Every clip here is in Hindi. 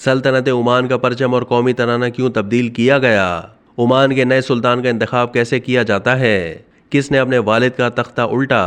सल्तनत ओमान का परचम और कौमी तराना क्यों तब्दील किया गया? ओमान के नए सुल्तान का इंतखाब कैसे किया जाता है? किसने अपने वालिद का तख्ता उल्टा?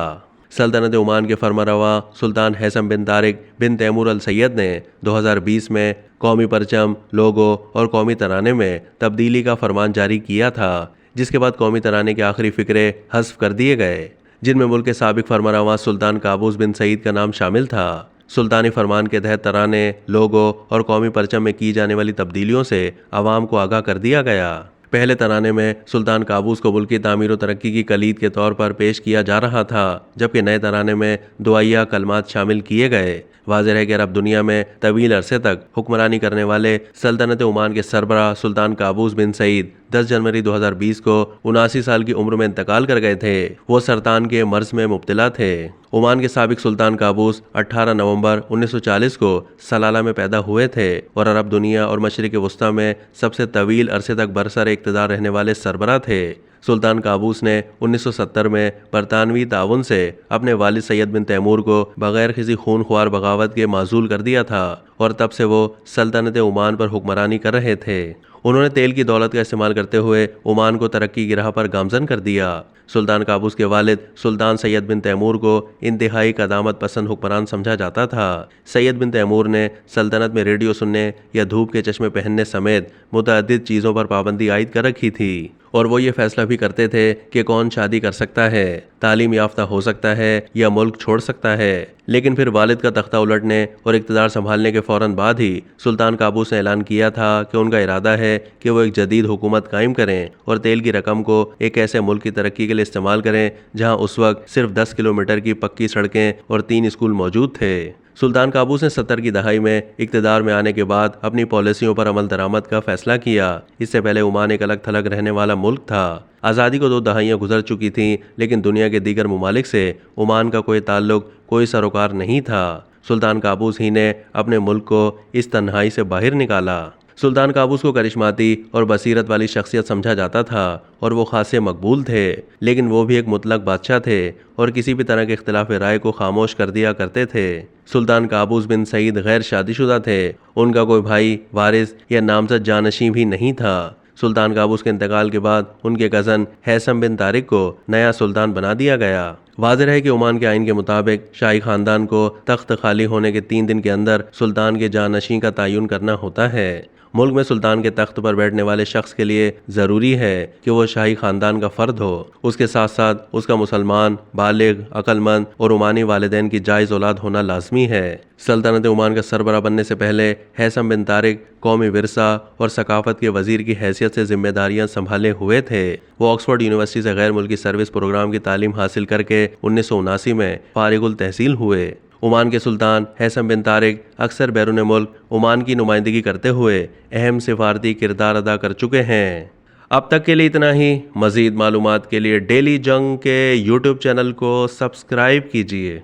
सल्तनत ओमान के फरमारवा सुल्तान हैसम बिन तारिक बिन तैमूर अल सैयद ने 2020 में कौमी परचम, लोगो और कौमी तराने में तब्दीली का फरमान जारी किया था, जिसके बाद कौमी तराने के आखिरी फिक्रे हस्फ कर दिए गए, जिनमें मुल्क के साबिक फरमारवा सुल्तान काबूस बिन सईद का नाम शामिल था। सुल्तानी फरमान के तहत तराने, लोगो और कौमी परचम में की जाने वाली तब्दीलियों से आवाम को आगाह कर दिया गया। पहले तराने में सुल्तान काबूस को मुल्क की तामीर और तरक्की की कलीद के तौर पर पेश किया जा रहा था, जबकि नए तराने में दुआया कलमात शामिल किए गए। वाज़ेह है कि अरब दुनिया में तवील अरसे तक हुक्मरानी करने वाले सल्तनत ओमान के सरबराह सुल्तान काबूस बिन सईद 10 जनवरी 2020 को 79 साल की उम्र में इंतकाल कर गए थे। वो सरतान के मर्ज में मुब्तला थे। ओमान के साबिक सुल्तान काबूस 18 नवंबर 1940 को सलाला में पैदा हुए थे और अरब दुनिया और मशरिक़ वस्ता में सबसे तवील अरसे तक बरसर इक़्तिदार रहने वाले सरबराह थे। सुल्तान काबूस ने 1970 में बरतानवी ताउन से अपने वालिद सैयद बिन तैमूर को बगैर किसी खूनख्वार बगावत के माजूल कर दिया था और तब से वो सल्तनत ओमान पर हुक्मरानी कर रहे थे। उन्होंने तेल की दौलत का इस्तेमाल करते हुए ओमान को तरक्की की राह पर गामजन कर दिया। सुल्तान काबूस के वालिद सुल्तान सैयद बिन तैमूर को इंतहाई कदामत पसंद हुक्मरान समझा जाता था। सैयद बिन तैमूर ने सल्तनत में रेडियो सुनने या धूप के चश्मे पहनने समेत मुतअद्दिद चीज़ों पर पाबंदी आयद कर रखी थी और वो ये फैसला भी करते थे कि कौन शादी कर सकता है, तालीम याफ्ता हो सकता है या मुल्क छोड़ सकता है। लेकिन फिर वालिद का तख्ता उलटने और इक़्तिदार संभालने के फ़ौरन बाद ही सुल्तान काबूस ने ऐलान किया था कि उनका इरादा है कि वो एक जदीद हुकूमत कायम करें और तेल की रकम को एक ऐसे मुल्क की तरक्की के लिए इस्तेमाल करें जहाँ उस वक्त सिर्फ 10 किलोमीटर की पक्की सड़कें और 3 स्कूल मौजूद थे। सुल्तान काबूस ने 70 की दहाई में इक़्तिदार में आने के बाद अपनी पॉलिसियों पर अमल दरामद का फैसला किया। इससे पहले ओमान एक अलग थलग रहने वाला मुल्क था। आज़ादी को 2 दहाइयाँ गुजर चुकी थीं, लेकिन दुनिया के दीगर ममालिक से ओमान का कोई ताल्लुक, कोई सरोकार नहीं था। सुल्तान काबूस ही ने अपने मुल्क को इस तन्हाई से बाहर निकाला। सुल्तान काबूस को करिश्माती और बसीरत वाली शख्सियत समझा जाता था और वो खासे मकबूल थे, लेकिन वो भी एक मुतलक बादशाह थे और किसी भी तरह के इख्तिलाफ राय को खामोश कर दिया करते थे। सुल्तान काबूस बिन सईद गैर शादीशुदा थे। उनका कोई भाई, वारिस या नामजद जानशीं भी नहीं था। सुल्तान काबूस के इंतकाल के बाद उनके कज़न हैसम बिन तारिक को नया सुल्तान बना दिया गया। वाज़ेह है कि ओमान के आइन के मुताबिक शाही खानदान को तख्त खाली होने के 3 दिन के अंदर सुल्तान के जानशीं का तयन करना होता है। मुल्क में सुल्तान के तख्त पर बैठने वाले शख्स के लिए ज़रूरी है कि वो शाही ख़ानदान का फ़र्द हो। उसके साथ साथ उसका मुसलमान, बालिग, अक्लमंद और ओमानी वालिदैन की जायज़ औलाद होना लाजमी है। सल्तनत ओमान का सरबरा बनने से पहले हैसम बिन तारिक कौमी विरसा और सकाफ़त के वज़ीर की हैसियत से जिम्मेदारियां संभाले हुए थे। वो ऑक्सफोर्ड यूनिवर्सिटी से गैर मुल्की सर्विस प्रोग्राम की तालीम हासिल करके 1979 में फारिगुल तहसील हुए। ओमान के सुल्तान हैसम बिन तारिक अक्सर बैरून मुल्क ओमान की नुमाइंदगी करते हुए अहम सिफारती किरदार अदा कर चुके हैं। अब तक के लिए इतना ही। मज़ीद मालूमात के लिए डेली जंग के यूट्यूब चैनल को सब्सक्राइब कीजिए।